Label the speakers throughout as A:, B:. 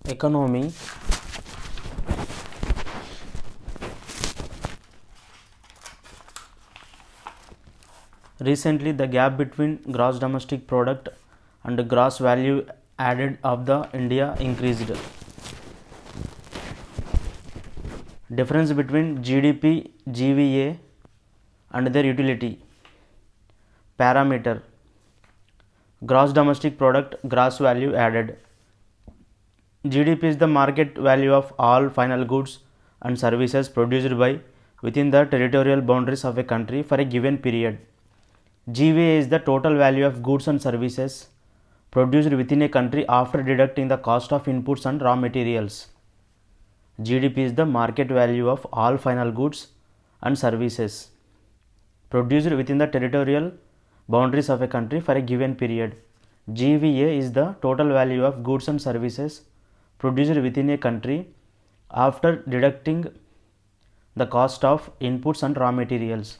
A: economy. Recently, the gap between gross domestic product and gross value added of the India increased. Difference between GDP, GVA and their utility. Parameter: gross domestic product, gross value added. GDP is the market value of all final goods and services produced by within the territorial boundaries of a country for a given period. GVA is the total value of goods and services produced within a country after deducting the cost of inputs and raw materials. GDP is the market value of all final goods and services produced within the territorial boundaries of a country for a given period. GVA is the total value of goods and services produced within a country after deducting the cost of inputs and raw materials.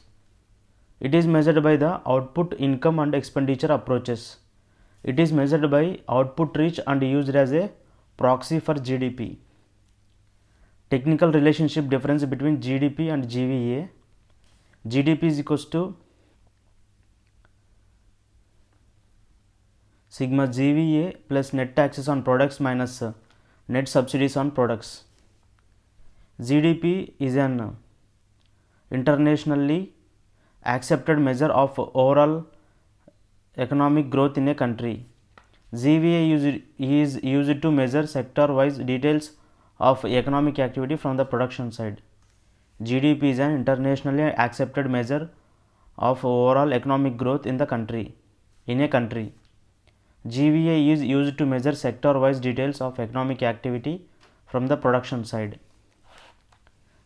A: It is measured by the output, income and expenditure approaches. It is measured by output reach and used as a proxy for GDP. Technical relationship difference between GDP and GVA. GDP is equals to sigma GVA plus net taxes on products minus net subsidies on products. GDP is an internationally accepted measure of overall economic growth in a country. GVA is used to measure sector-wise details of economic activity from the production side. GDP is an internationally accepted measure of overall economic growth in a country. GVA is used to measure sector-wise details of economic activity from the production side.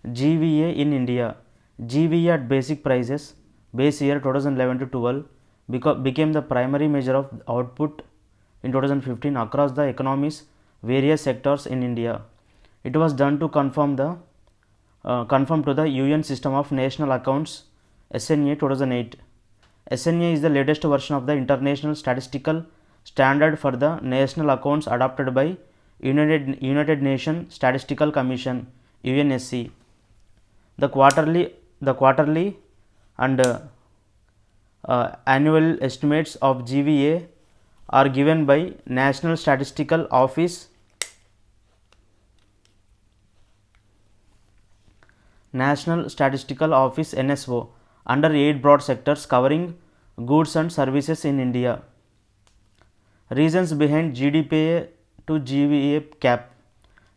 A: GVA in India. GVA at basic prices, base year 2011 to 12, became the primary measure of output in 2015 across the economy's various sectors in India. It was done to conform to the UN System of National Accounts SNA 2008. SNA is the latest version of the International Statistical Standard for the National Accounts adopted by United Nations Statistical Commission UNSC. The quarterly and annual estimates of GVA are given by National Statistical Office NSO under 8 broad sectors covering goods and services in India. Reasons behind GDP to GVA gap.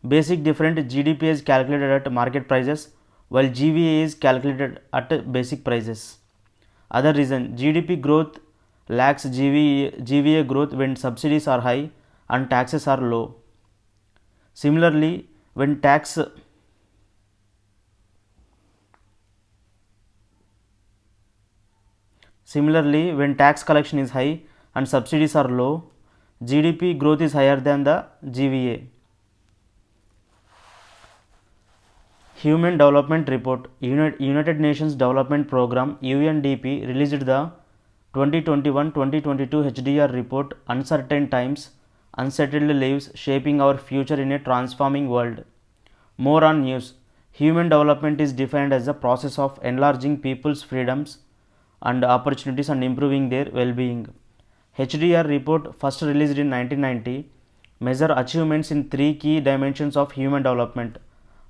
A: Basic difference: GDP is calculated at market prices while GVA is calculated at basic prices. Other reason: GDP growth lags GVA growth when subsidies are high and taxes are low. Similarly, when tax collection is high and subsidies are low, GDP growth is higher than the GVA. Human Development Report. United Nations Development Programme UNDP released the 2021-2022 HDR report, Uncertain Times, Unsettled Lives Shaping Our Future in a Transforming World. More on news. Human development is defined as the process of enlarging people's freedoms and opportunities and improving their well-being. HDR report, first released in 1990, measure achievements in 3 key dimensions of human development: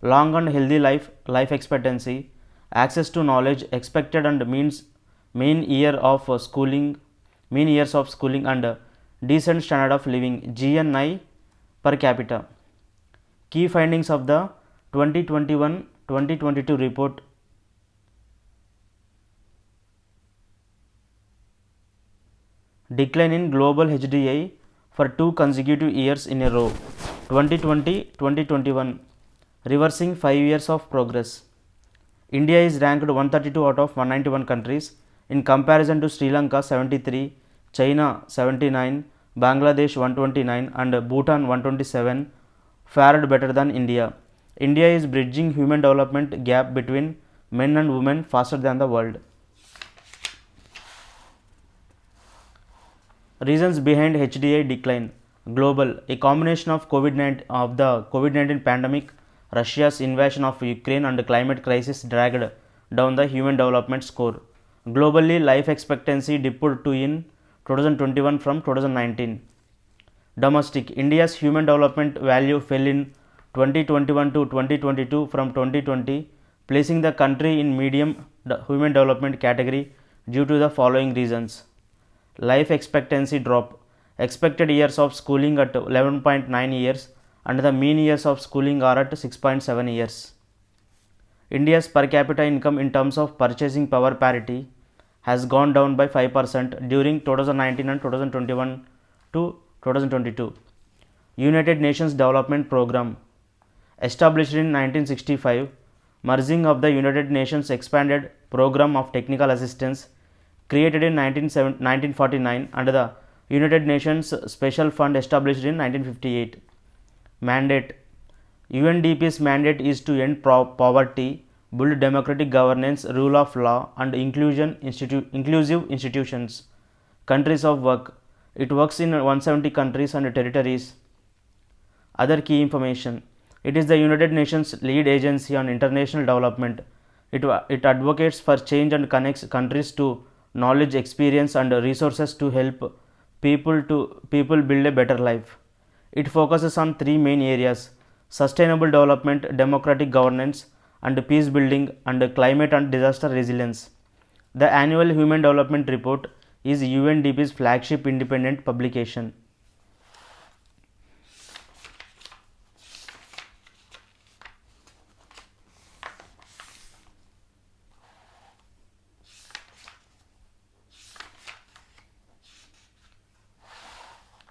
A: long and healthy life expectancy, access to knowledge, expected and mean years of schooling, and decent standard of living (GNI) per capita. Key findings of the 2021-2022 report. Decline in global HDI for 2 consecutive years in a row, 2020-2021, reversing 5 years of progress. India is ranked 132 out of 191 countries in comparison to Sri Lanka 73, China 79, Bangladesh 129 and Bhutan 127 fared better than India. India is bridging human development gap between men and women faster than the world. Reasons behind HDI decline. Global, a combination of COVID-19 pandemic, Russia's invasion of Ukraine and climate crisis dragged down the human development score. Globally, life expectancy dipped to in 2021 from 2019. Domestic, India's human development value fell in 2021 to 2022 from 2020, placing the country in medium human development category due to the following reasons. Life expectancy drop. Expected years of schooling at 11.9 years and the mean years of schooling are at 6.7 years. India's per capita income in terms of purchasing power parity has gone down by 5% during 2019 and 2021 to 2022. United Nations Development Programme, established in 1965, merging of the United Nations Expanded Programme of Technical Assistance, created in 1949 under the United Nations Special Fund established in 1958. Mandate, UNDP's mandate is to end poverty, build democratic governance, rule of law and inclusive institutions. Countries of work, it works in 170 countries and territories. Other key information, it is the United Nations lead agency on international development. It advocates for change and connects countries to knowledge, experience and resources to help people build a better life. It focuses on three main areas: sustainable development, democratic governance and peace building, and climate and disaster resilience. The annual Human Development Report is UNDP's flagship independent publication.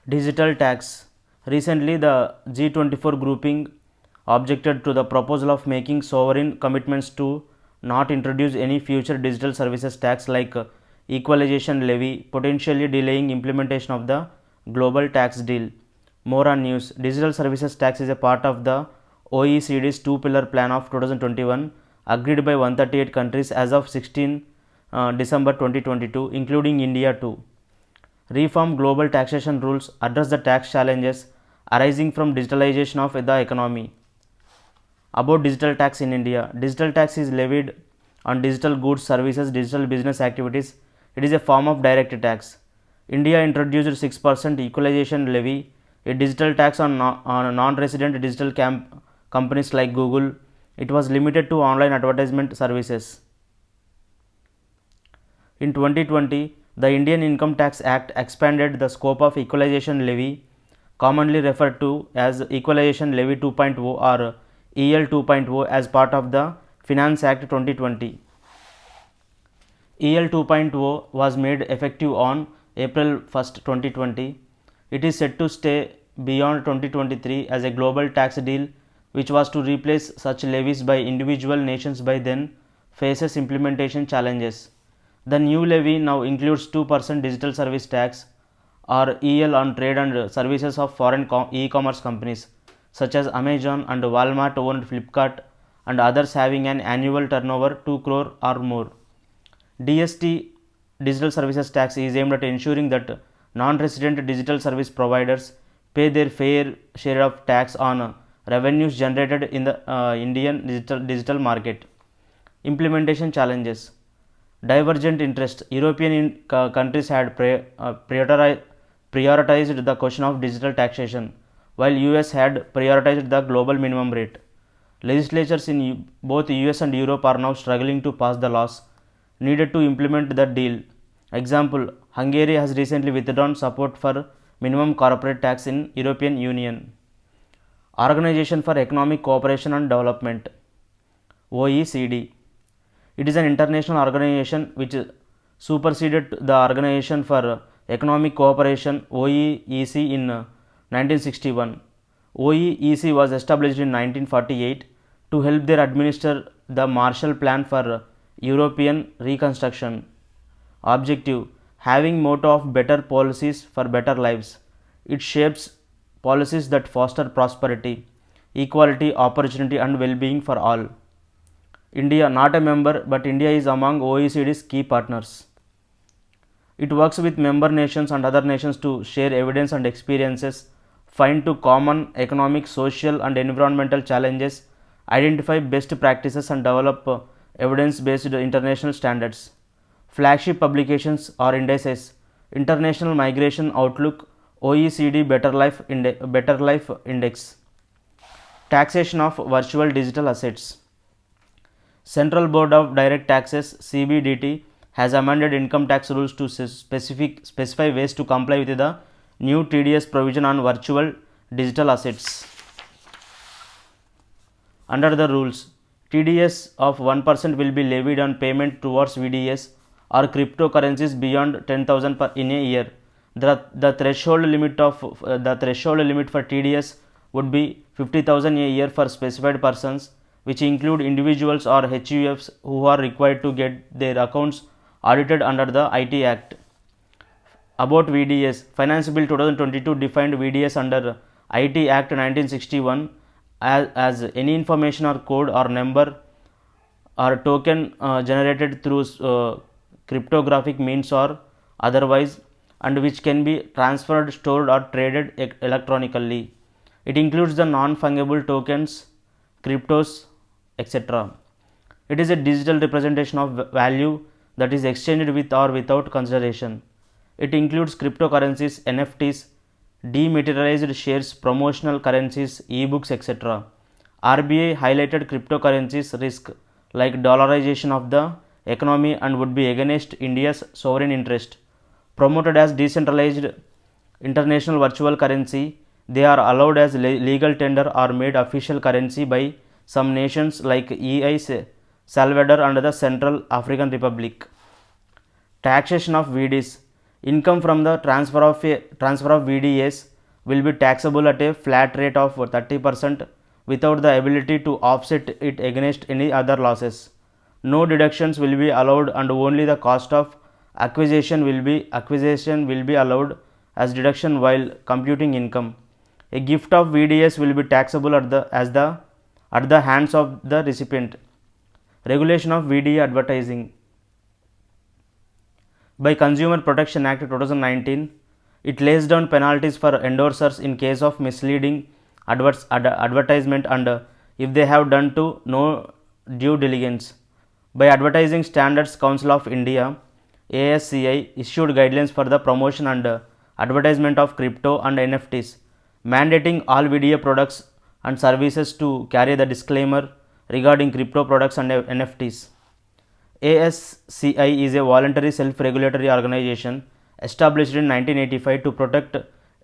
A: Digital tax. Recently, the G24 grouping objected to the proposal of making sovereign commitments to not introduce any future digital services tax like equalization levy, potentially delaying implementation of the global tax deal. More on news. Digital services tax is a part of the OECD's two-pillar plan of 2021, agreed by 138 countries as of 16 December 2022, including India too. Reform global taxation rules, address the tax challenges arising from digitalization of the economy. About digital tax in India. Digital tax is levied on digital goods, services, digital business activities. It is a form of direct tax. India introduced 6% equalization levy, a digital tax on non-resident digital companies like Google. It was limited to online advertisement services. In 2020, the Indian Income Tax Act expanded the scope of equalization levy, commonly referred to as Equalization Levy 2.0 or EL 2.0, as part of the Finance Act 2020. EL 2.0 was made effective on April 1st, 2020. It is set to stay beyond 2023 as a global tax deal which was to replace such levies by individual nations by then faces implementation challenges. The new levy now includes 2% digital service tax or EL on trade and services of foreign e-commerce companies such as Amazon and Walmart owned Flipkart and others having an annual turnover 2 crore or more. DST, digital services tax, is aimed at ensuring that non-resident digital service providers pay their fair share of tax on revenues generated in the Indian digital market. Implementation challenges. Divergent interest. European countries had prioritized the question of digital taxation, while US had prioritized the global minimum rate. Legislatures in both US and Europe are now struggling to pass the laws needed to implement the deal. Example, Hungary has recently withdrawn support for minimum corporate tax in European Union. Organization for Economic Cooperation and Development, OECD. It is an international organization which superseded the Organization for Economic Cooperation OEEC in 1961. OEEC was established in 1948 to help their administer the Marshall Plan for European reconstruction. Objective, having motto of better policies for better lives. It shapes policies that foster prosperity, equality, opportunity and well-being for all. India, not a member, but India is among OECD's key partners. It works with member nations and other nations to share evidence and experiences find to common economic, social, and environmental challenges, identify best practices, and develop evidence-based international standards. Flagship publications or indices: International Migration Outlook, OECD Better Life Index. Taxation of virtual digital assets. Central Board of Direct Taxes (CBDT) has amended income tax rules to specify ways to comply with the new TDS provision on virtual digital assets. Under the rules, TDS of 1% will be levied on payment towards VDS or cryptocurrencies beyond 10,000 in a year. The threshold limit for TDS would be 50,000 a year for specified persons, which include individuals or HUFs who are required to get their accounts audited under the IT Act. About VDS, Finance Bill 2022 defined VDS under IT Act 1961 as any information or code or number or token generated through cryptographic means or otherwise, and which can be transferred, stored, or traded electronically. It includes the non-fungible tokens, cryptos, etc. It is a digital representation of value that is exchanged with or without consideration. It includes cryptocurrencies, NFTs, dematerialized shares, promotional currencies, e-books, etc. RBI highlighted cryptocurrencies risk like dollarization of the economy and would be against India's sovereign interest. Promoted as decentralized international virtual currency, they are allowed as legal tender or made official currency by some nations like El Salvador and the Central African Republic. Taxation of VDs. Income from the transfer of VDS will be taxable at a flat rate of 30% without the ability to offset it against any other losses. No deductions will be allowed and only the cost of acquisition will be allowed as deduction while computing income. A gift of VDS will be taxable at the hands of the recipient. Regulation of VDA advertising. By Consumer Protection Act 2019, it lays down penalties for endorsers in case of misleading advertisement and if they have done to no due diligence. By Advertising Standards Council of India (ASCI) issued guidelines for the promotion and advertisement of crypto and NFTs, mandating all VDA products and services to carry the disclaimer regarding crypto products and NFTs. ASCI is a voluntary self-regulatory organization established in 1985 to protect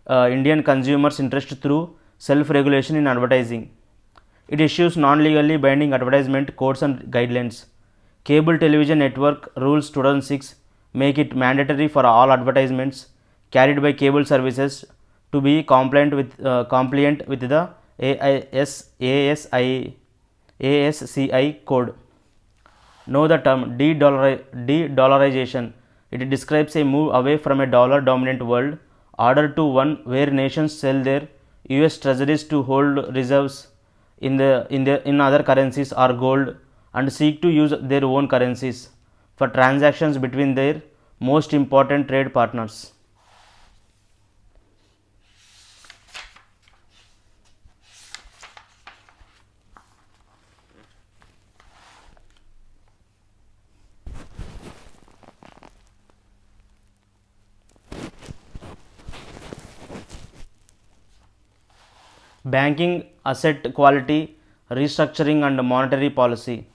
A: Indian consumers' interest through self-regulation in advertising. It issues non-legally binding advertisement codes and guidelines. Cable Television Network Rules 2006 make it mandatory for all advertisements carried by cable services to be compliant with the ASCI code. Know the term de-dollarization. It describes a move away from a dollar-dominant world order to one where nations sell their U.S. treasuries to hold reserves in other currencies or gold and seek to use their own currencies for transactions between their most important trade partners. Banking, asset quality, restructuring and monetary policy.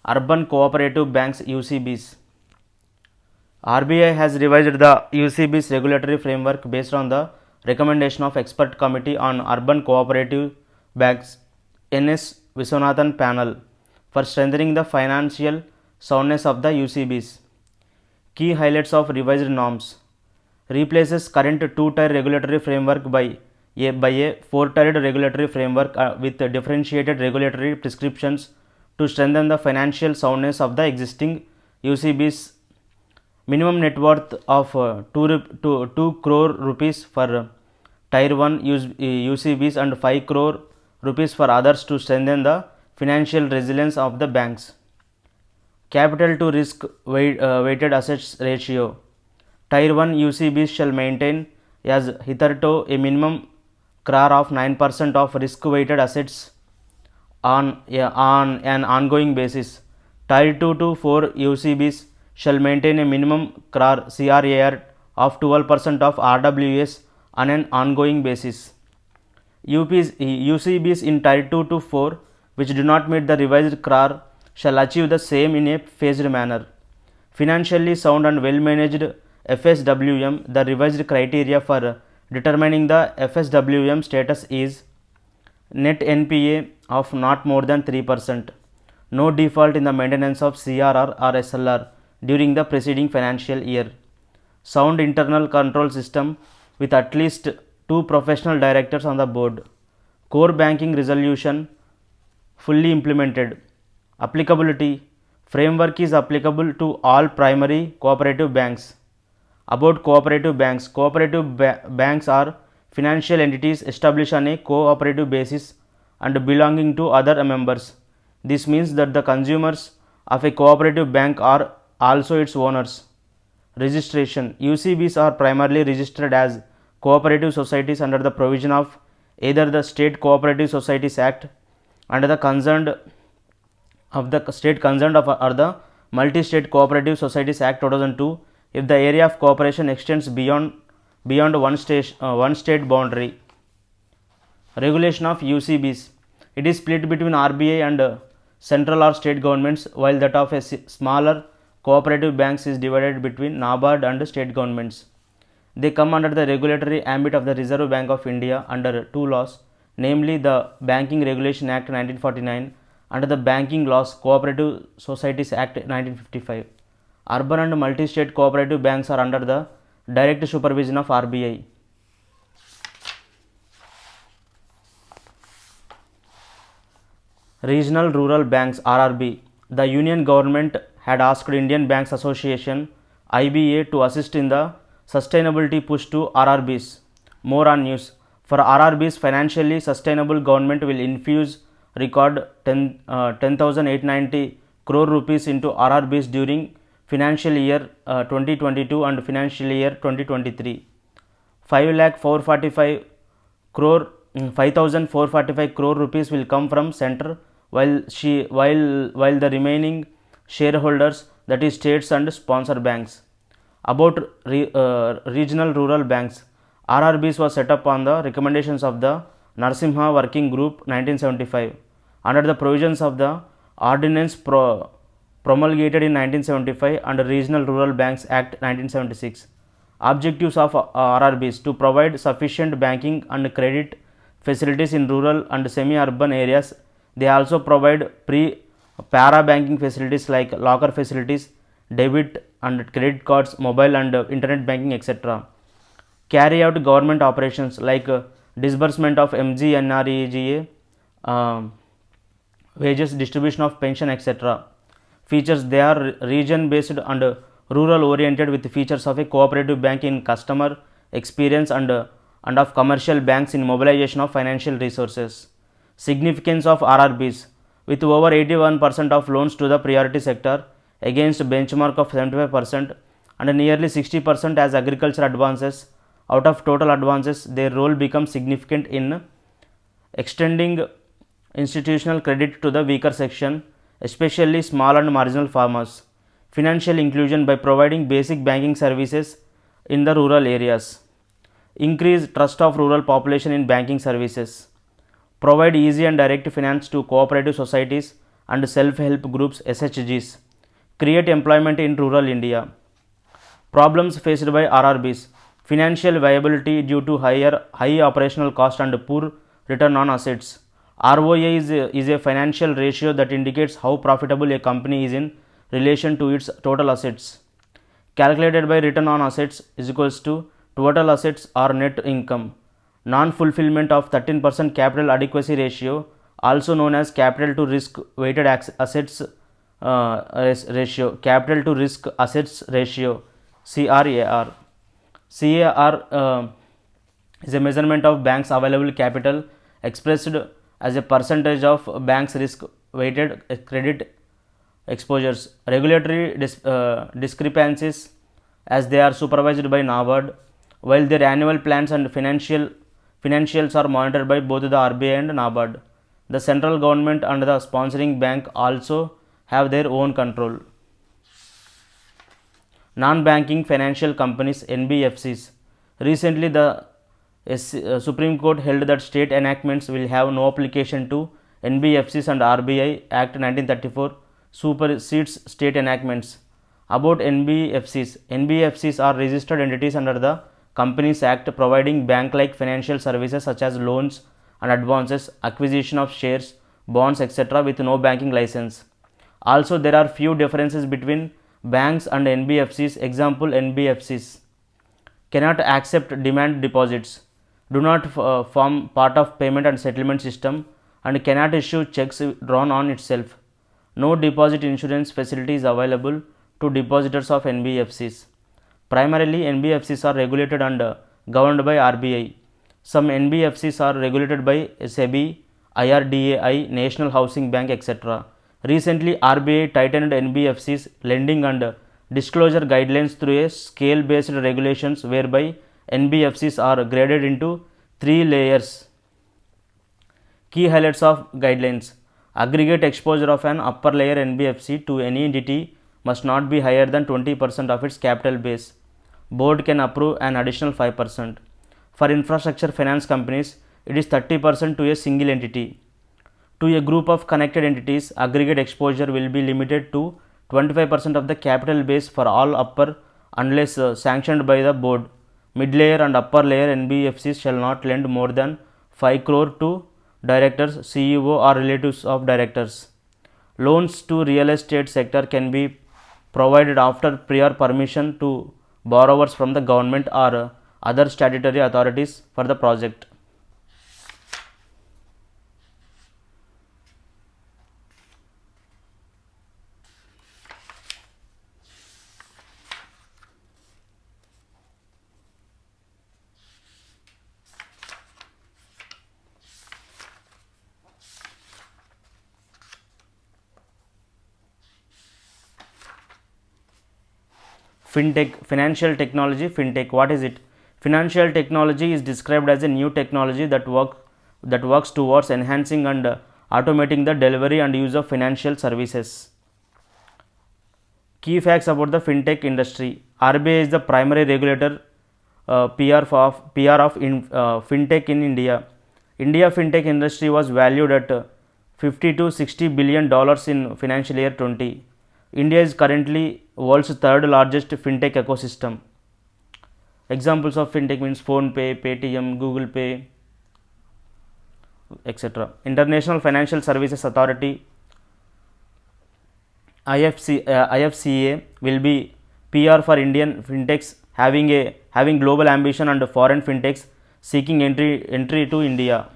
A: Urban Cooperative Banks (UCBs). RBI has revised the UCBs regulatory framework based on the recommendation of Expert Committee on Urban Cooperative Banks (NS Viswanathan panel) for strengthening the financial soundness of the UCBs. Key highlights of revised norms: replaces current two-tier regulatory framework by a four-tiered regulatory framework with differentiated regulatory prescriptions to strengthen the financial soundness of the existing UCBs. Minimum net worth of 2 crore rupees for Tier 1 UCBs and 5 crore rupees for others to strengthen the financial resilience of the banks. Capital to risk weighted assets ratio. Tier 1 UCBs shall maintain as hitherto a minimum CRAR of 9% of risk-weighted assets on an ongoing basis. Tier 2 to 4 UCBs shall maintain a minimum CRAR of 12% of RWAs on an ongoing basis. UCBs in Tier 2 to 4 which do not meet the revised CRAR shall achieve the same in a phased manner. Financially sound and well managed FSWM. The revised criteria for determining the FSWM status is net NPA of not more than 3%, no default in the maintenance of CRR or SLR during the preceding financial year, sound internal control system with at least 2 professional directors on the board, core banking resolution fully implemented. Applicability framework is applicable to all primary cooperative banks. About cooperative banks, banks are financial entities established on a cooperative basis and belonging to other members. This means that the consumers of a cooperative bank are also its owners. Registration: UCBs are primarily registered as cooperative societies under the provision of either the State Cooperative Societies Act and the concerned of the state concerned of or the Multi-State Cooperative Societies Act 2002 if the area of cooperation extends beyond one state boundary. Regulation of UCBs: it is split between RBI and central or state governments, while that of a smaller cooperative banks is divided between NABARD and state governments. They come under the regulatory ambit of the Reserve Bank of India under 2 laws, namely the Banking Regulation Act 1949 and the Banking Laws Cooperative Societies Act 1955. Urban and multi-state cooperative banks are under the direct supervision of RBI. Regional Rural Banks (RRB). The Union Government had asked Indian Banks Association (IBA) to assist in the sustainability push to RRBs. More on news. For RRBs financially sustainable, government will infuse record 10,890 crore rupees into RRBs during financial year 2022 and financial year 2023. 5,445 crore rupees will come from center, while the remaining shareholders, that is states and sponsor banks. About regional rural banks, RRBs was set up on the recommendations of the Narasimha Working Group 1975 under the provisions of the Ordinance promulgated in 1975 and Regional Rural Banks Act 1976. Objectives of RRBs: to provide sufficient banking and credit facilities in rural and semi-urban areas. They also provide para banking facilities like locker facilities, debit and credit cards, mobile and internet banking, etc. Carry out government operations like disbursement of MGNREGA, wages, distribution of pension, etc. Features: they are region based and rural oriented with features of a cooperative bank in customer experience and of commercial banks in mobilization of financial resources. Significance of RRBs: with over 81% of loans to the priority sector against benchmark of 75% and nearly 60% as agriculture advances out of total advances, their role becomes significant in extending institutional credit to the weaker section, especially small and marginal farmers. Financial inclusion: by providing basic banking services in the rural areas. Increase trust of rural population in banking services. Provide easy and direct finance to cooperative societies and self-help groups (SHGs). Create employment in rural India. Problems faced by RRBs: financial viability due to high operational cost and poor return on assets. ROA is a financial ratio that indicates how profitable a company is in relation to its total assets. Calculated by return on assets is equals to total assets or net income. Non-fulfillment of 13% capital adequacy ratio, also known as capital to risk weighted assets ratio, capital to risk assets ratio, CRAR. CAR is a measurement of banks' available capital expressed as a percentage of banks' risk weighted credit exposures. Regulatory discrepancies, as they are supervised by NABARD, while their annual plans and financial Financials are monitored by both the RBI and NABARD. The central government and the sponsoring bank also have their own control. Non-banking financial companies (NBFCs). Recently, the Supreme Court held that state enactments will have no application to NBFCs and RBI Act 1934 supersedes state enactments. About NBFCs. NBFCs are registered entities under the Companies Act providing bank-like financial services such as loans and advances, acquisition of shares, bonds, etc. with no banking license. Also, there are few differences between banks and NBFCs. Example, NBFCs cannot accept demand deposits, do not form part of payment and settlement system, and cannot issue checks drawn on itself. No deposit insurance facility is available to depositors of NBFCs. Primarily, NBFCs are regulated and governed by RBI. Some NBFCs are regulated by SEBI, IRDAI, National Housing Bank, etc. Recently, RBI tightened NBFCs lending and disclosure guidelines through a scale-based regulations whereby NBFCs are graded into 3 layers. Key highlights of guidelines. Aggregate exposure of an upper layer NBFC to any entity must not be higher than 20% of its capital base. Board can approve an additional 5%. For infrastructure finance companies, it is 30% to a single entity. To a group of connected entities, aggregate exposure will be limited to 25% of the capital base for all upper unless sanctioned by the board. Mid-layer and upper layer NBFCs shall not lend more than 5 crore to directors, CEO or relatives of directors. Loans to real estate sector can be provided after prior permission to borrowers from the government or other statutory authorities for the project. Fintech, financial technology, fintech. What is it? Financial technology is described as a new technology that works towards enhancing and automating the delivery and use of financial services. Key facts about the fintech industry. RBI is the primary regulator PR of fintech in India. India fintech industry was valued at 50 to 60 billion dollars in financial year 20. India is currently world's third largest fintech ecosystem. Examples of fintech means PhonePe, Paytm, Google Pay, etc. International Financial Services Authority IFCA will be PR for Indian fintechs having global ambition and foreign fintechs seeking entry to India.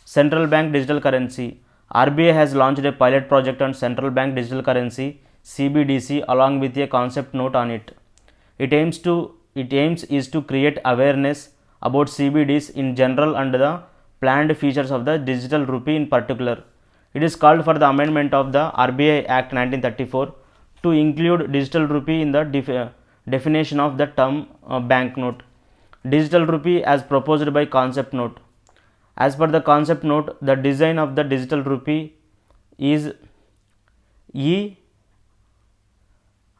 A: Central Bank Digital Currency. RBI has launched a pilot project on Central Bank Digital Currency (CBDC) along with a concept note on it. It aims is to create awareness about CBDs in general and the planned features of the digital rupee in particular. It is called for the amendment of the RBI Act 1934 to include digital rupee in the definition of the term banknote. Digital rupee as proposed by concept note. As per the concept note, the design of the digital rupee is E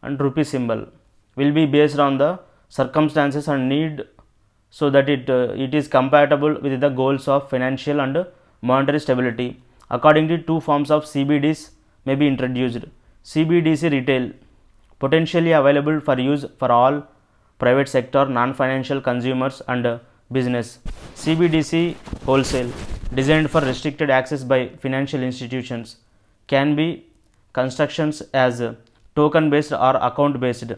A: and rupee symbol will be based on the circumstances and need so that it is compatible with the goals of financial and monetary stability. Accordingly, 2 forms of CBDs may be introduced. CBDC retail, potentially available for use for all private sector, non-financial consumers and business. CBDC wholesale, designed for restricted access by financial institutions, can be constructions as token based or account based.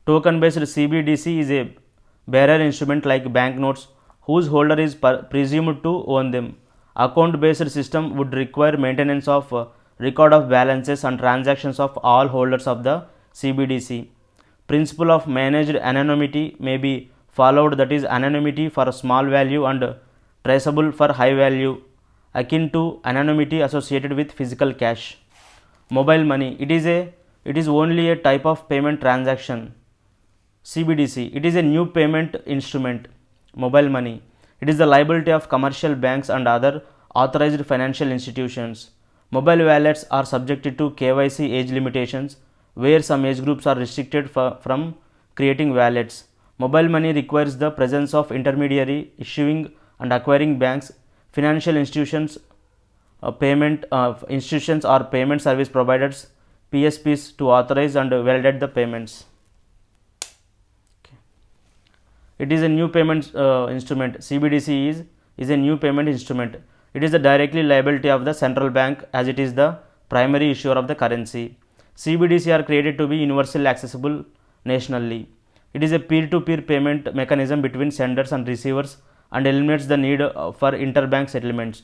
A: Token based CBDC is a bearer instrument like banknotes whose holder is presumed to own them. Account based system would require maintenance of record of balances and transactions of all holders of the CBDC. Principle of managed anonymity may be followed, that is anonymity for small value and traceable for high value, akin to anonymity associated with physical cash. Mobile money, it is only a type of payment transaction. CBDC, it is a new payment instrument. Mobile money, it is the liability of commercial banks and other authorized financial institutions. Mobile wallets are subjected to KYC age limitations, where some age groups are restricted from creating wallets. Mobile money requires the presence of intermediary issuing and acquiring banks, financial institutions, payment institutions or payment service providers, PSPs, to authorize and validate the payments. It is a new payment instrument. CBDC is a new payment instrument. It is the directly liability of the central bank, as it is the primary issuer of the currency. CBDC are created to be universally accessible nationally. It is a peer-to-peer payment mechanism between senders and receivers and eliminates the need for interbank settlements.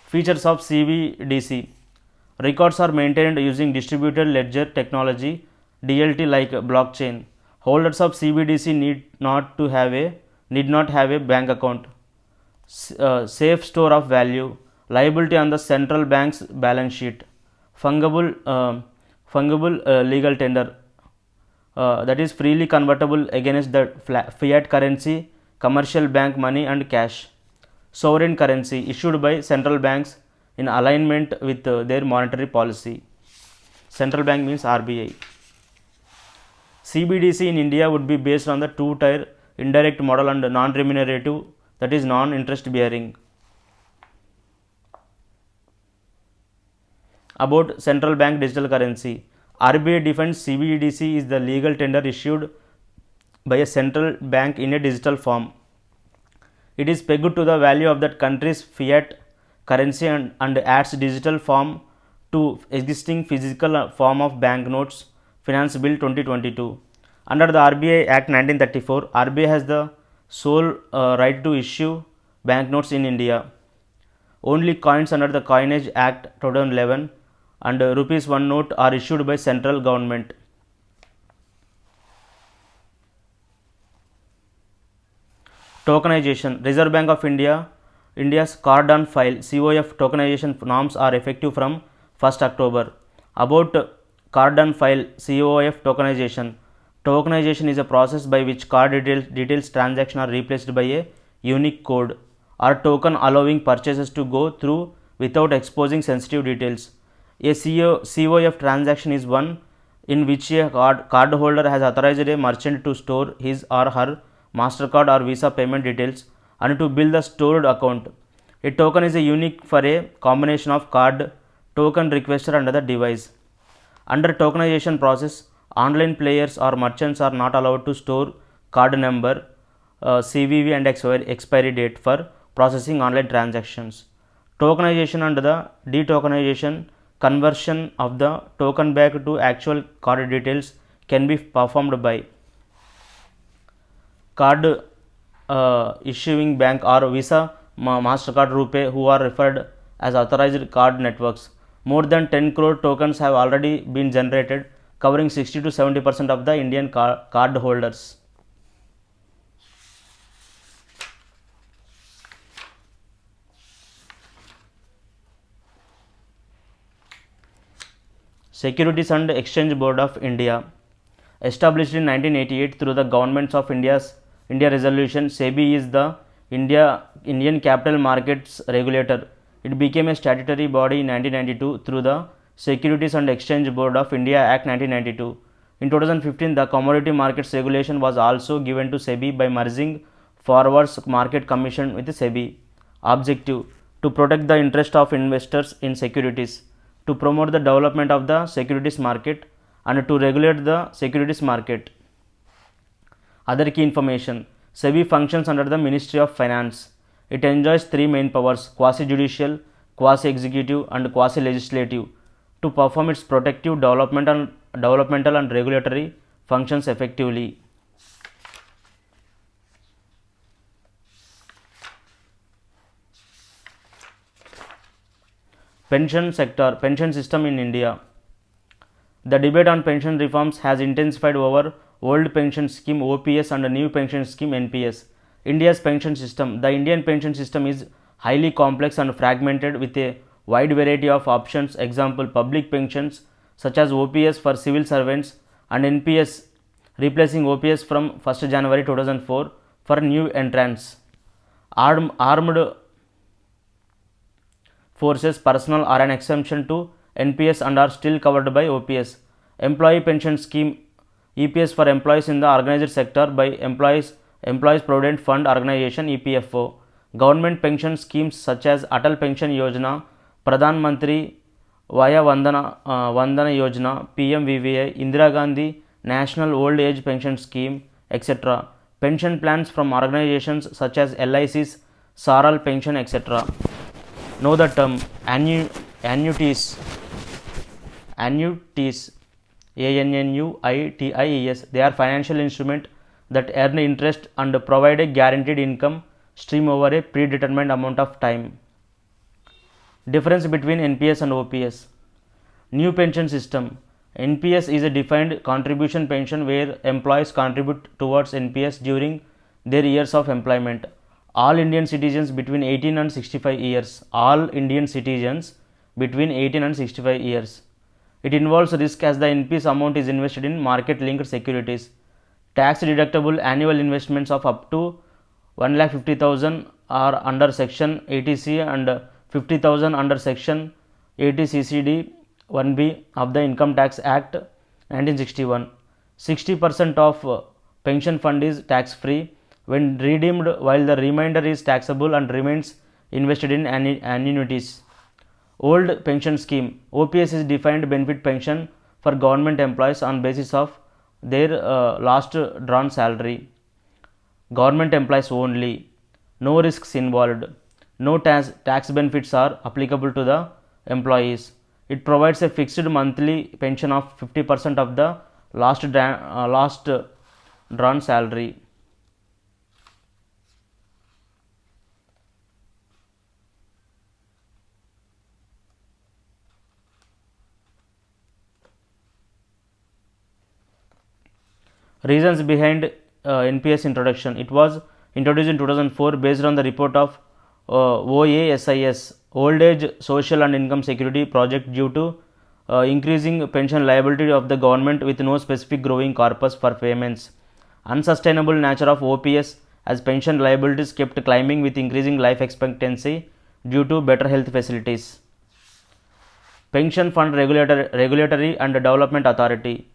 A: Features of CBDC: records are maintained using distributed ledger technology, DLT, like blockchain. Holders of CBDC need not have a bank account. Safe store of value, liability on the central bank's balance sheet. Fungible legal tender, that is freely convertible against the fiat currency, commercial bank money and cash. Sovereign currency, issued by central banks in alignment with their monetary policy. Central bank means RBI. CBDC in India would be based on the two-tier indirect model and non-remunerative, that is non-interest bearing. About central bank digital currency, RBI defines CBDC is the legal tender issued by a central bank in a digital form. It is pegged to the value of that country's fiat currency and adds digital form to existing physical form of banknotes. Finance Bill 2022. Under the RBI Act 1934, RBI has the sole right to issue banknotes in India. Only coins under the Coinage Act 2011 and rupees 1 note are issued by central government. Tokenization. Reserve Bank of India's card on file (COF) tokenization norms are effective from 1st October. About card on file (COF) tokenization. Tokenization is a process by which card details transaction are replaced by a unique code or token, allowing purchases to go through without exposing sensitive details. A COF transaction is one in which a cardholder has authorized a merchant to store his or her MasterCard or Visa payment details and to bill the stored account. A token is a unique for a combination of card token requester and the device. Under tokenization process, online players or merchants are not allowed to store card number, CVV and expiry date for processing online transactions. Tokenization and the de-tokenization, conversion of the token back to actual card details, can be performed by card issuing bank or Visa, MasterCard, RuPay, who are referred as authorized card networks. More than 10 crore tokens have already been generated, covering 60 to 70% of the Indian card holders. Securities and Exchange Board of India. Established in 1988 through the Governments of India resolution, SEBI is the Indian capital markets regulator. It became a statutory body in 1992 through the Securities and Exchange Board of India Act 1992. In 2015, the Commodity Markets Regulation was also given to SEBI by merging Forwards Market Commission with SEBI. Objective: to protect the interest of investors in securities, to promote the development of the securities market, and to regulate the securities market. Other key information: SEBI functions under the Ministry of Finance. It enjoys three main powers: quasi-judicial, quasi-executive and quasi-legislative, to perform its protective, developmental and regulatory functions effectively. Pension system in India. The debate on pension reforms has intensified over old pension scheme OPS and new pension scheme NPS. India's pension system. The Indian pension system is highly complex and fragmented with a wide variety of options, example public pensions such as OPS for civil servants and NPS replacing OPS from 1st January 2004 for new entrants. Armed forces personnel are an exemption to NPS and are still covered by OPS. Employee pension scheme EPS for employees in the organized sector by Employees Provident Fund Organization EPFO. Government pension schemes such as Atal Pension Yojana, Pradhan Mantri Vaya Vandana Yojana, PMVVI, Indira Gandhi National Old Age Pension Scheme, etc. Pension plans from organizations such as LICs, Saral Pension, etc. Know the term annuities. Annuities, ANNUITIES. They are financial instrument that earn interest and provide a guaranteed income stream over a predetermined amount of time. Difference between NPS and OPS. New pension system. NPS is a defined contribution pension where employees contribute towards NPS during their years of employment. All Indian citizens between 18 and 65 years. All Indian citizens between 18 and 65 years. It involves risk as the NPS amount is invested in market linked securities. Tax deductible annual investments of up to 1,50,000 are under section 80C and 50,000 under section 80CCD 1B of the Income Tax Act 1961. 60% of pension fund is tax free when redeemed, while the remainder is taxable and remains invested in annuities. Old pension scheme. OPS is defined benefit pension for government employees on basis of their last drawn salary. Government employees only. No risks involved. No tax benefits are applicable to the employees. It provides a fixed monthly pension of 50% of the last drawn salary. Reasons behind NPS introduction. It was introduced in 2004 based on the report of OASIS, Old Age Social and Income Security Project, due to increasing pension liability of the government with no specific growing corpus for payments. Unsustainable nature of OPS as pension liabilities kept climbing with increasing life expectancy due to better health facilities. Pension Fund Regulatory and Development Authority,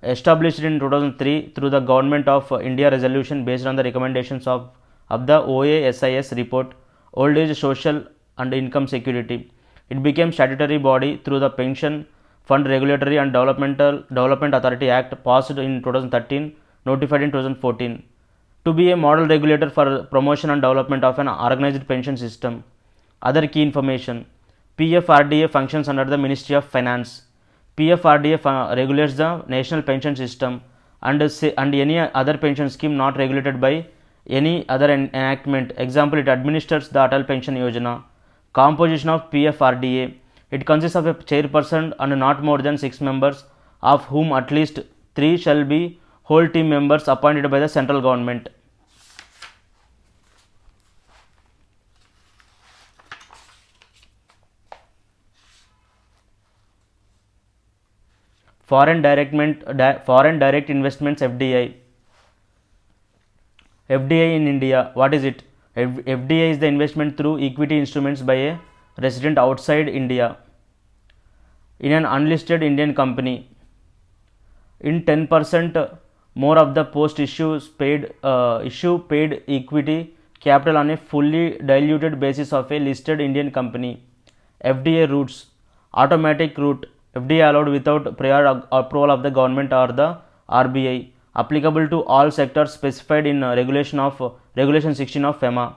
A: established in 2003 through the Government of India resolution based on the recommendations of the OASIS report, Old Age Social and Income Security. It became statutory body through the Pension Fund Regulatory and Development Authority Act passed in 2013, notified in 2014, to be a model regulator for promotion and development of an organized pension system. Other key information. PFRDA functions under the Ministry of Finance. PFRDA regulates the national pension system and any other pension scheme not regulated by any other enactment. Example, it administers the Atal Pension Yojana. Composition of PFRDA. It consists of a chairperson and not more than 6 members, of whom at least 3 shall be whole team members appointed by the central government. Foreign direct investments, FDI. FDI in India, what is it? FDI is the investment through equity instruments by a resident outside India in an unlisted Indian company. In 10% more of the post issue paid equity capital on a fully diluted basis of a listed Indian company. FDI routes. Automatic route. FDI allowed without prior approval of the government or the RBI. Applicable to all sectors specified in Regulation 16 of FEMA.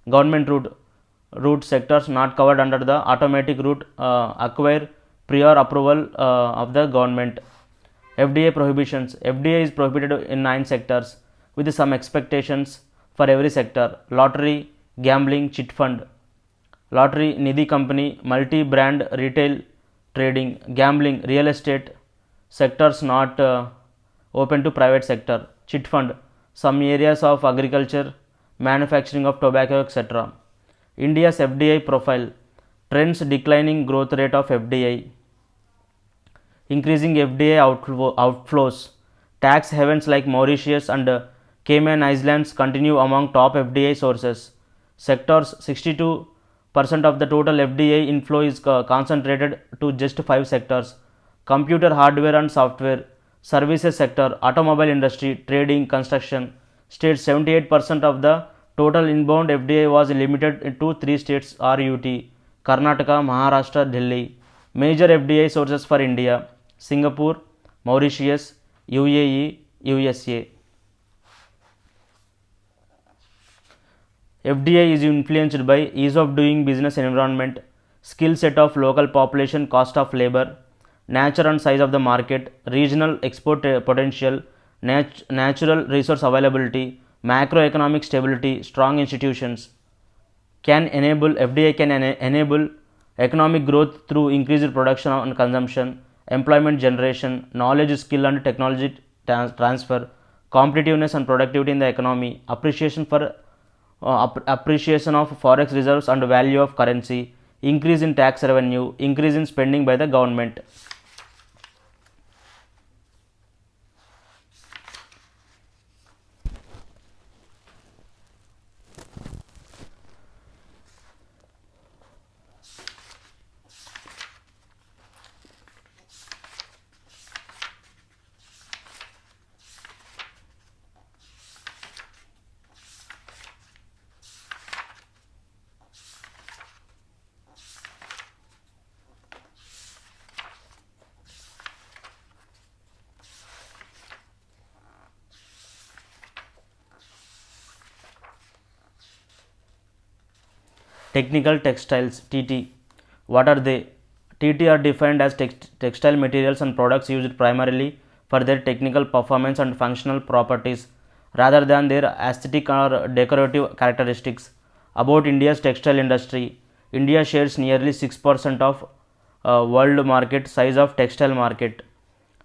A: Government route sectors not covered under the automatic route acquire prior approval of the government. FDI prohibitions. FDI is prohibited in 9 sectors with some expectations for every sector. Lottery, gambling, chit fund. Lottery, Nidhi company, multi-brand retail trading, gambling, real estate sectors not open to private sector. Chit fund, some areas of agriculture, manufacturing of tobacco, etc. India's FDI profile. Trends declining growth rate of FDI, increasing FDI outflows. Tax havens like Mauritius and Cayman Islands continue among top FDI sources. Sectors: 62% of the total FDI inflow is concentrated to just 5 sectors: computer hardware and software, services sector, automobile industry, trading, construction. States: 78% of the total inbound FDI was limited to 3 states RUT: Karnataka, Maharashtra, Delhi. Major FDI sources for India: Singapore, Mauritius, UAE, USA. FDI is influenced by ease of doing business environment, skill set of local population, cost of labor, nature and size of the market, regional export potential, natural resource availability, macroeconomic stability. Strong institutions can enable FDI can enable economic growth through increased production and consumption, employment generation, knowledge, skill and technology transfer, competitiveness and productivity in the economy, appreciation of forex reserves and value of currency, increase in tax revenue, increase in spending by the government. Technical textiles (TT). What are they? TT are defined as textile materials and products used primarily for their technical performance and functional properties rather than their aesthetic or decorative characteristics. About India's textile industry: India shares nearly 6% of world market size of textile market.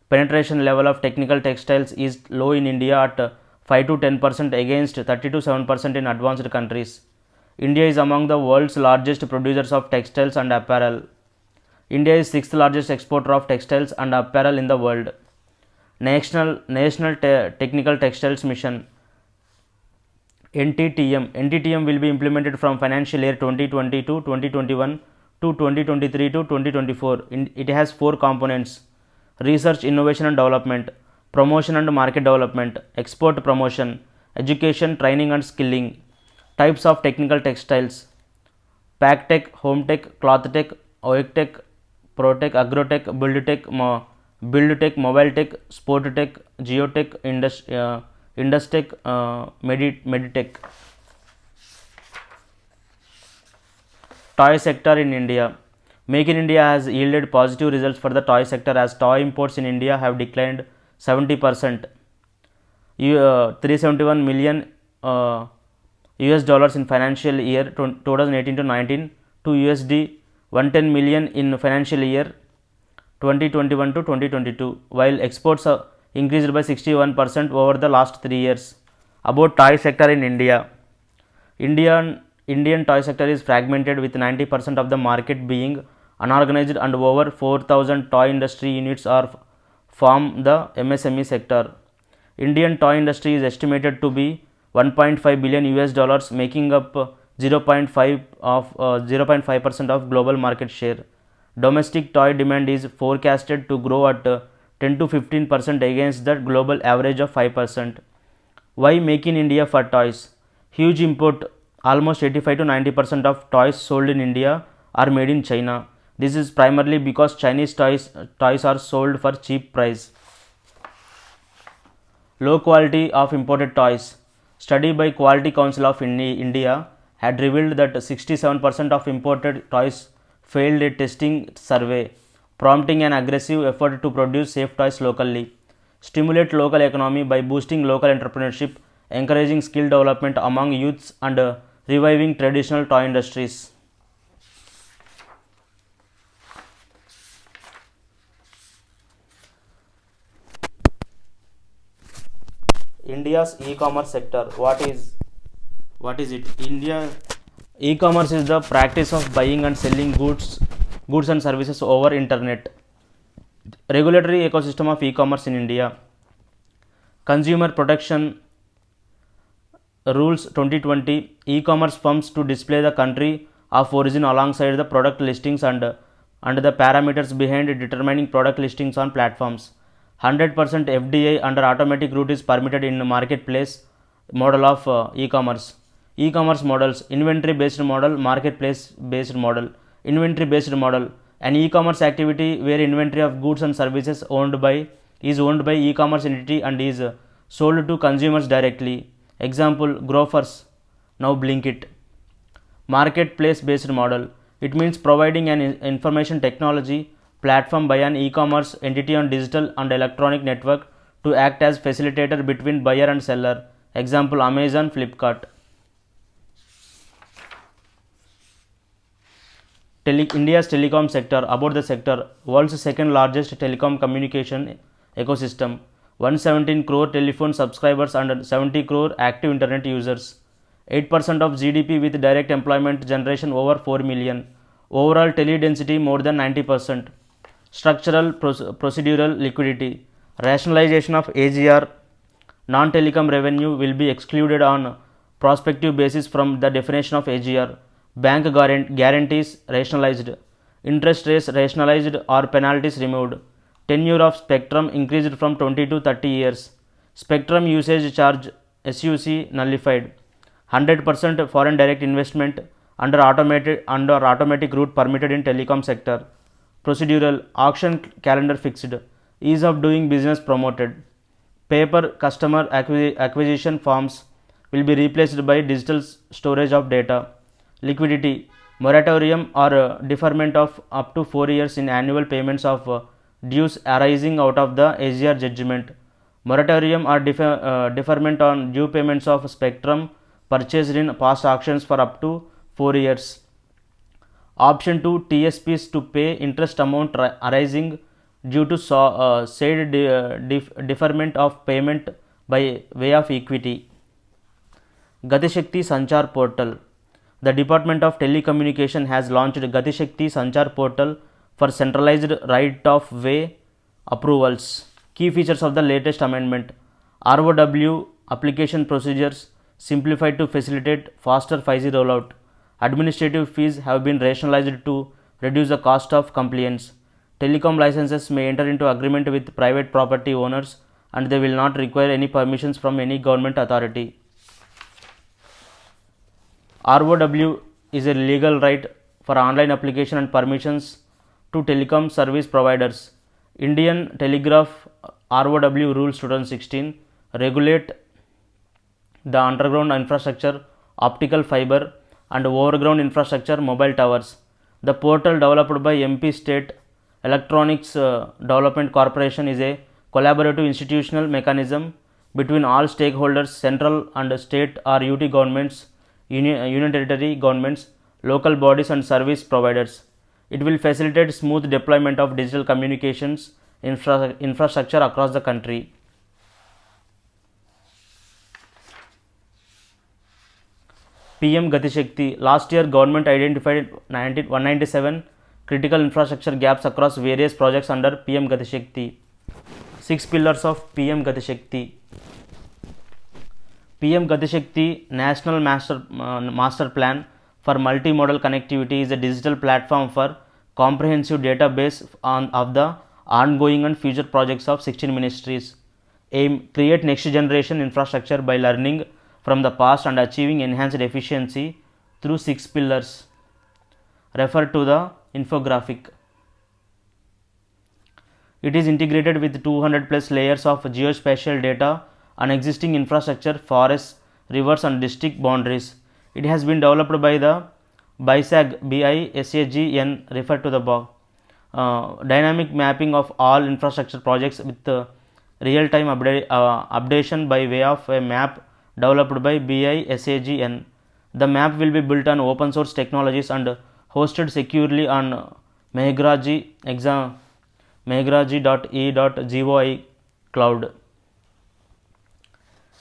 A: Penetration level of technical textiles is low in India at 5 to 10% against 30 to 7% in advanced countries. India is among the world's largest producers of textiles and apparel. India is sixth largest exporter of textiles and apparel in the world. National Technical Textiles Mission NTTM will be implemented from financial year 2020 to 2021 to 2023 to 2024. It has 4 components: research, innovation and development, promotion and market development, export promotion, education, training and skilling. Types of technical textiles: pack tech, home tech, cloth tech, oic tech, pro tech, agro tech, build tech, mobile tech, sport tech, geotech, indus tech, meditech. Toy sector in India. Make in India has yielded positive results for the toy sector as toy imports in India have declined 70%, 371 million US dollars in financial year 2018 to 19 to USD 110 million in financial year 2021 to 2022, while exports increased by 61% over the last 3 years. About toy sector in India. Indian toy sector is fragmented with 90% of the market being unorganized and over 4,000 toy industry units form the MSME sector. Indian toy industry is estimated to be 1.5 billion US dollars, making up 0.5% of global market share. Domestic toy demand is forecasted to grow at 10 to 15% against the global average of 5%. Why make in India for toys? Huge import. Almost 85 to 90% of toys sold in India are made in China. This is primarily because Chinese toys are sold for cheap price. Low quality of imported toys. Study by Quality Council of India had revealed that 67% of imported toys failed a testing survey, prompting an aggressive effort to produce safe toys locally. Stimulate local economy by boosting local entrepreneurship, encouraging skill development among youths and reviving traditional toy industries. India's e-commerce sector. What is it? E-commerce is the practice of buying and selling goods and services over internet. Regulatory ecosystem of e-commerce in India. Consumer Protection Rules 2020. E-commerce firms to display the country of origin alongside the product listings and the parameters behind determining product listings on platforms. 100% FDI under automatic route is permitted in marketplace model of e-commerce. E-commerce models: inventory based model, marketplace based model. Inventory based model: an e-commerce activity where inventory of goods and services is owned by e-commerce entity and is sold to consumers directly. Example: Grofers, now Blinkit. Marketplace based model: it means providing an information technology platform by an e-commerce entity on digital and electronic network to act as facilitator between buyer and seller. Example: Amazon, Flipkart. India's telecom sector. About the sector: world's second largest telecom communication ecosystem, 117 crore telephone subscribers and 70 crore active internet users, 8% of GDP with direct employment generation over 4 million, overall tele density more than 90%. Structural procedural liquidity: rationalization of AGR, non-telecom revenue will be excluded on prospective basis from the definition of AGR. Bank guarantees rationalized, interest rates rationalized or penalties removed. Tenure of spectrum increased from 20 to 30 years. Spectrum usage charge SUC nullified. 100% foreign direct investment under automatic route permitted in telecom sector. Procedural: auction calendar fixed. Ease of doing business promoted. Paper customer acquisition forms will be replaced by digital storage of data. Liquidity: moratorium or deferment of up to 4 years in annual payments of dues arising out of the AGR judgment. Moratorium or deferment on due payments of spectrum purchased in past auctions for up to 4 years. Option 2: TSPs to pay interest amount arising due to said deferment of payment by way of equity. Gati Shakti Sanchar Portal. The Department of Telecommunication has launched Gati Shakti Sanchar Portal for centralized right of way approvals. Key features of the latest amendment: ROW application procedures simplified to facilitate faster 5G rollout. Administrative fees have been rationalized to reduce the cost of compliance. Telecom licenses may enter into agreement with private property owners and they will not require any permissions from any government authority. ROW is a legal right for online application and permissions to telecom service providers. Indian Telegraph ROW Rules 2016 regulate the underground infrastructure, optical fiber and overground infrastructure, mobile towers. The portal developed by MP State Electronics Development Corporation is a collaborative institutional mechanism between all stakeholders, central and state or UT governments, union territory governments, local bodies and service providers. It will facilitate smooth deployment of digital communications infrastructure across the country. PM Gati Shakti. Last year, government identified 197 critical infrastructure gaps across various projects under PM Gati Shakti. 6 pillars of PM Gati Shakti. PM Gati Shakti National Master Plan for Multimodal Connectivity is a digital platform for comprehensive database of the ongoing and future projects of 16 ministries. Aim: create next generation infrastructure by learning from the past and achieving enhanced efficiency through 6 pillars. Refer to the infographic. It is integrated with 200 plus layers of geospatial data on existing infrastructure, forests, rivers and district boundaries. It has been developed by the BISAG, BISAGN, refer to the dynamic mapping of all infrastructure projects with real-time updation by way of a map developed by BISAGN. The map will be built on open source technologies and hosted securely on Mehrgaji.e.goi cloud.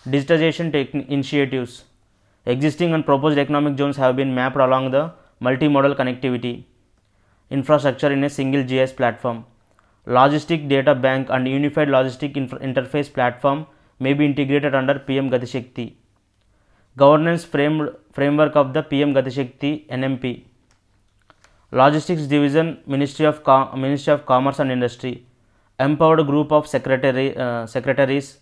A: Digitization initiatives. Existing and proposed economic zones have been mapped along the multimodal connectivity infrastructure in a single GIS platform. Logistic data bank and unified logistic interface platform may be integrated under PM Gati Shakti. Governance framework of the PM Gati Shakti NMP. Logistics Division, Ministry of Commerce and Industry. Empowered group of secretaries,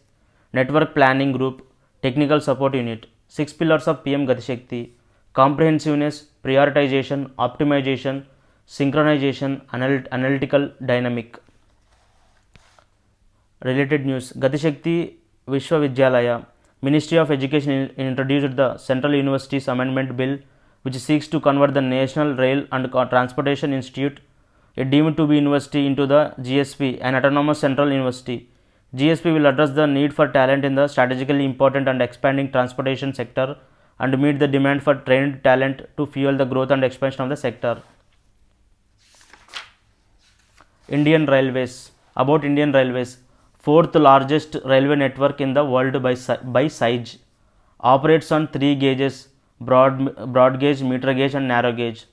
A: network planning group, technical support unit. 6 pillars of PM Gati Shakti: comprehensiveness, prioritization, optimization, synchronization, analytical, dynamic. Related news: Gati Shakti Vishwavidyalaya. Ministry of Education introduced the Central Universities Amendment Bill, which seeks to convert the National Rail and Transportation Institute, a deemed to be university, into the GSP, an autonomous central university. GSP will address the need for talent in the strategically important and expanding transportation sector and meet the demand for trained talent to fuel the growth and expansion of the sector. Indian Railways. About Indian Railways: fourth largest railway network in the world by size. Operates on 3 gauges: broad gauge, meter gauge and narrow gauge.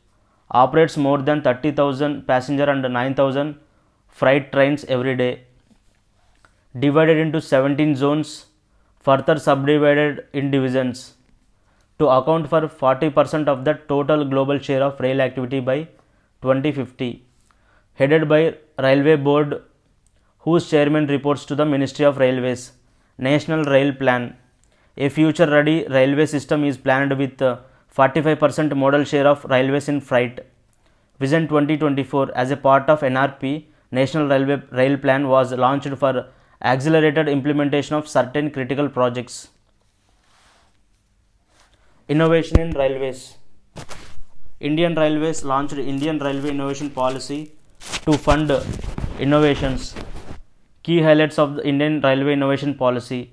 A: Operates more than 30,000 passenger and 9,000 freight trains every day. Divided into 17 zones, further subdivided in divisions to account for 40% of the total global share of rail activity by 2050. Headed by Railway Board, whose chairman reports to the Ministry of Railways. National Rail Plan. A future ready railway system is planned with 45% modal share of railways in freight. Vision 2024. As a part of NRP, National Rail Plan was launched for accelerated implementation of certain critical projects. Innovation in railways. Indian Railways launched Indian Railway Innovation Policy to fund innovations. Key highlights of the Indian Railway Innovation Policy.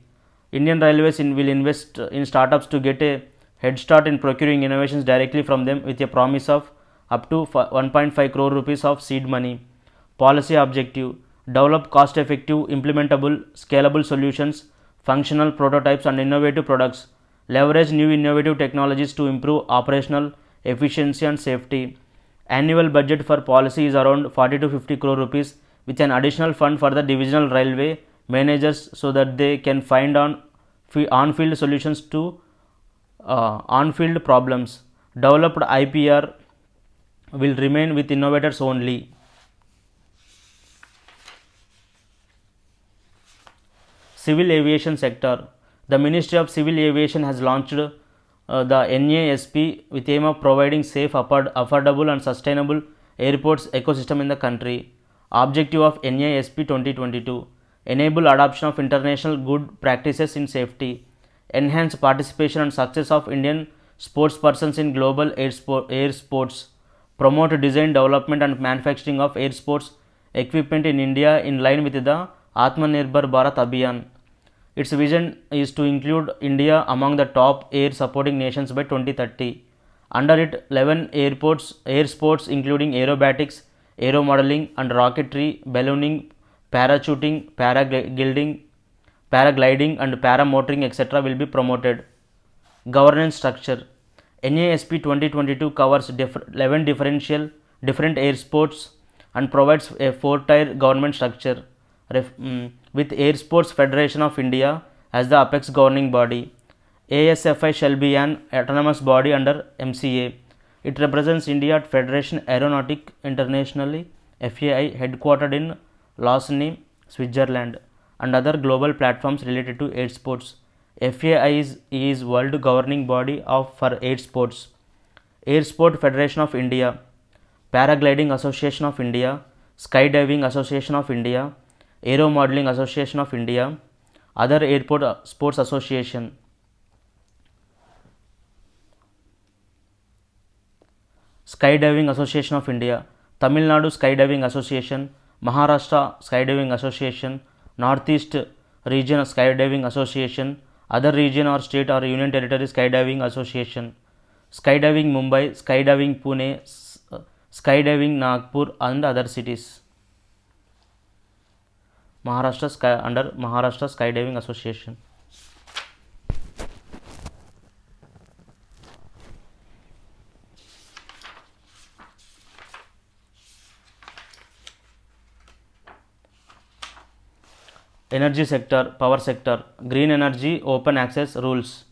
A: Indian Railways will invest in startups to get a head start in procuring innovations directly from them, with a promise of up to 1.5 crore rupees of seed money. Policy objective: develop cost effective, implementable, scalable solutions, functional prototypes and innovative products. Leverage new innovative technologies to improve operational efficiency and safety. Annual budget for policy is around 40 to 50 crore rupees, with an additional fund for the divisional railway managers so that they can find on-field solutions to on-field problems. Developed IPR will remain with innovators only. Civil aviation sector. The Ministry of Civil Aviation has launched the NASP with aim of providing safe, affordable and sustainable airports ecosystem in the country. Objective of NASP 2022: enable adoption of international good practices in safety, enhance participation and success of Indian sportspersons in global air sports, promote design, development and manufacturing of air sports equipment in India in line with the Atmanirbhar Bharat Abhiyan. Its vision is to include India among the top air supporting nations by 2030. Under it, 11 air sports including aerobatics, aeromodeling and rocketry, ballooning, parachuting, paragliding and paramotoring etc. will be promoted. Governance structure. NASP 2022 covers 11 different air sports and provides a 4-tier government structure with Air Sports Federation of India as the apex governing body. ASFI shall be an autonomous body under MCA. It represents India at Federation Aeronautique Internationale FAI, headquartered in Lausanne, Switzerland, and other global platforms related to air sports. FAI is world governing body for air sports. Air Sport Federation of India, Paragliding Association of India, Skydiving Association of India, Aero Modeling Association of India, other airport sports association. Skydiving Association of India, Tamil Nadu Skydiving Association, Maharashtra Skydiving Association, Northeast Region Skydiving Association, other region or state or union territory Skydiving Association. Skydiving Mumbai, Skydiving Pune, Skydiving Nagpur and other cities. Under Maharashtra Skydiving Association. Energy sector, power sector, green energy open access rules.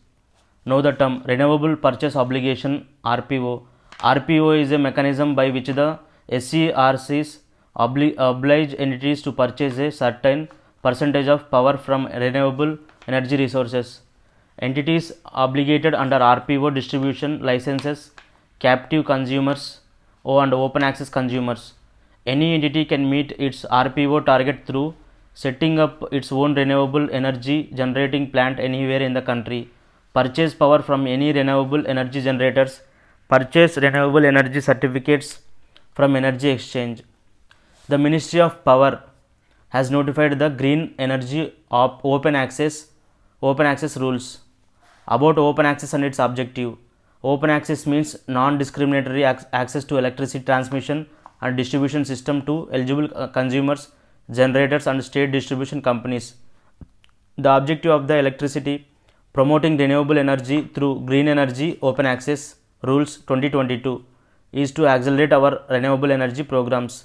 A: Know the term renewable purchase obligation RPO. RPO is a mechanism by which the SCRCs oblige entities to purchase a certain percentage of power from renewable energy resources. Entities obligated under RPO distribution licenses, captive consumers and open access consumers. Any entity can meet its RPO target through setting up its own renewable energy generating plant anywhere in the country, purchase power from any renewable energy generators, purchase renewable energy certificates from energy exchange. The Ministry of Power has notified the green energy open access rules. About open access and its objective. Open access means non-discriminatory access to electricity transmission and distribution system to eligible consumers, generators and state distribution companies. The objective of the electricity promoting renewable energy through green energy open access rules 2022 is to accelerate our renewable energy programs.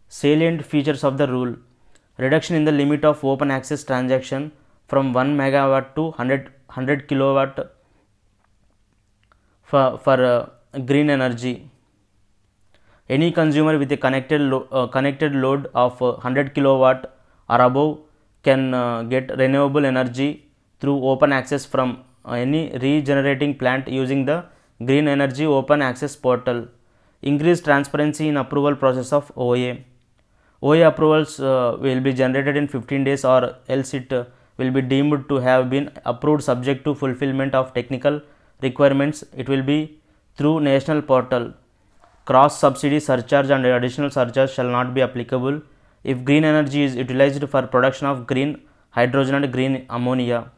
A: Salient features of the rule: reduction in the limit of open access transaction from 1 megawatt to 100 kilowatt for green energy. Any consumer with a connected load of 100 kilowatt or above can get renewable energy through open access from any regenerating plant using the green energy open access portal. Increase transparency in approval process of OA. OA approvals will be generated in 15 days or else it will be deemed to have been approved subject to fulfillment of technical requirements. It will be through national portal. Cross subsidy surcharge and additional surcharge shall not be applicable if green energy is utilized for production of green hydrogen and green ammonia.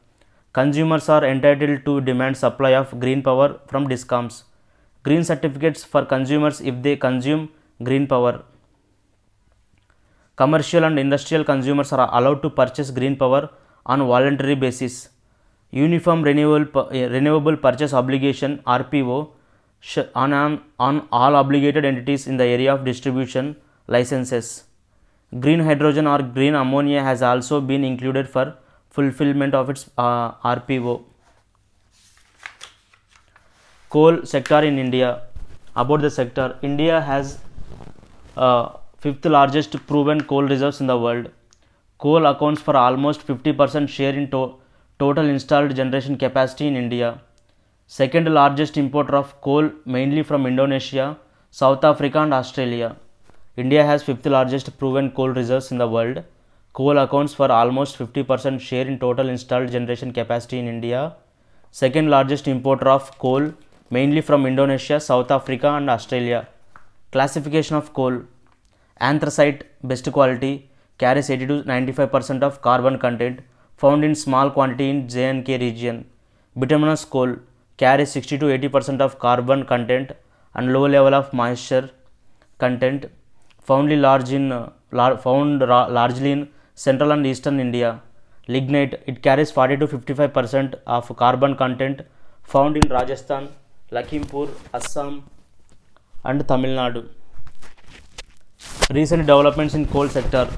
A: Consumers are entitled to demand supply of green power from DISCOMs. Green certificates for consumers if they consume green power. Commercial and industrial consumers are allowed to purchase green power on voluntary basis. Uniform renewable purchase obligation RPO on all obligated entities in the area of distribution licenses. Green hydrogen or green ammonia has also been included for fulfillment of its RPO. Coal sector in India. About the sector, India has fifth largest proven coal reserves in the world. Coal accounts for almost 50% share in total installed generation capacity in India. Second largest importer of coal mainly from Indonesia, South Africa and Australia. India has fifth largest proven coal reserves in the world. Coal accounts for almost 50% share in total installed generation capacity in India. Second largest importer of coal mainly from Indonesia, South Africa and Australia. Classification of coal. Anthracite best quality carries 80 to 95% of carbon content found in small quantity in J&K region. Bituminous coal carries 60 to 80% of carbon content and low level of moisture content found largely in central and eastern India. Lignite, it carries 40 to 55% of carbon content found in Rajasthan, Lakhimpur, Assam and Tamil Nadu. Recent developments in coal sector.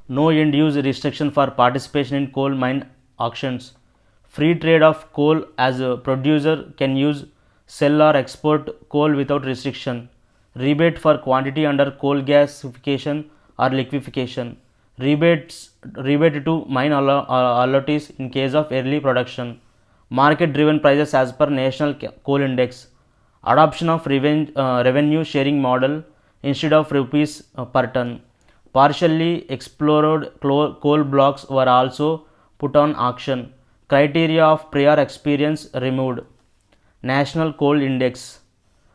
A: No end use restriction for participation in coal mine auctions. Free trade of coal as a producer can use, sell or export coal without restriction. Rebate for quantity under coal gasification or liquefaction. Rebate to mine allottees in case of early production. Market driven prices as per National Coal Index. Adoption of revenue sharing model instead of rupees per ton. Partially explored coal blocks were also put on auction. Criteria of prior experience removed. National Coal Index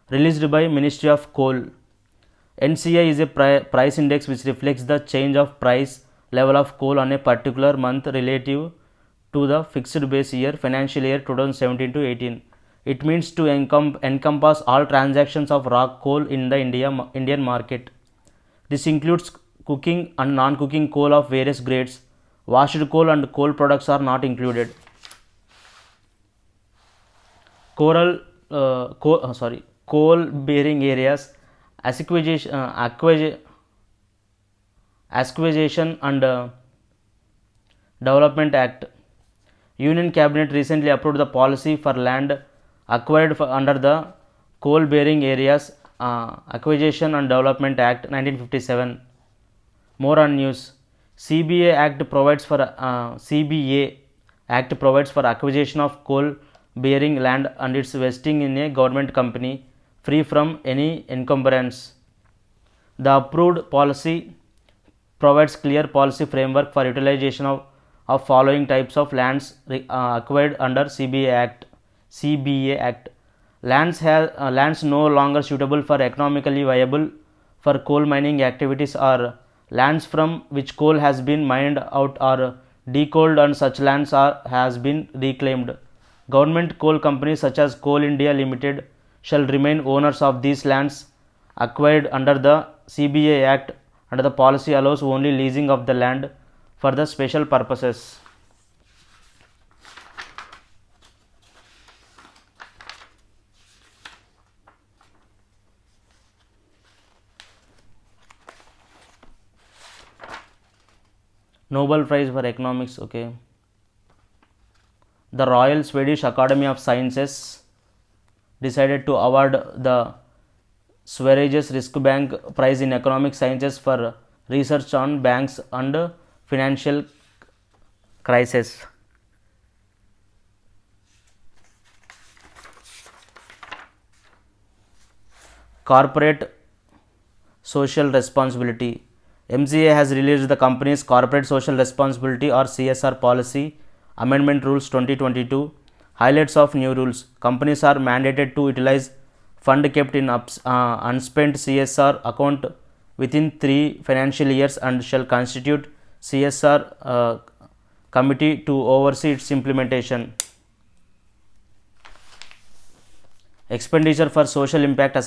A: released by Ministry of Coal. NCI is a price index which reflects the change of price level of coal on a particular month relative to the fixed base year financial year 2017 to 18. It means to encompass all transactions of raw coal in the Indian market. This includes cooking and non-cooking coal of various grades. Washed coal and coal products are not included. Coal bearing areas, acquisition and Development Act. Union Cabinet recently approved the policy for land acquired under the Coal Bearing Areas Acquisition and Development Act 1957. More on news. CBA Act provides for acquisition of coal bearing land and its vesting in a government company free from any encumbrance. The approved policy provides clear policy framework for utilization of following types of lands acquired under CBA Act. Lands no longer suitable for economically viable for coal mining activities or lands from which coal has been mined out or decoaled, and such lands has been reclaimed. Government coal companies such as Coal India Limited shall remain owners of these lands acquired under the CBA Act, and the policy allows only leasing of the land for the special purposes. Nobel Prize for Economics. Okay. The Royal Swedish Academy of Sciences decided to award the Sveriges Riksbank Prize in Economic Sciences for research on banks and financial crisis. Corporate social responsibility. MCA has released the company's corporate social responsibility or CSR policy amendment rules 2022. Highlights of new rules. Companies are mandated to utilize fund kept in unspent CSR account within 3 financial years and shall constitute CSR committee to oversee its implementation. Expenditure for social impact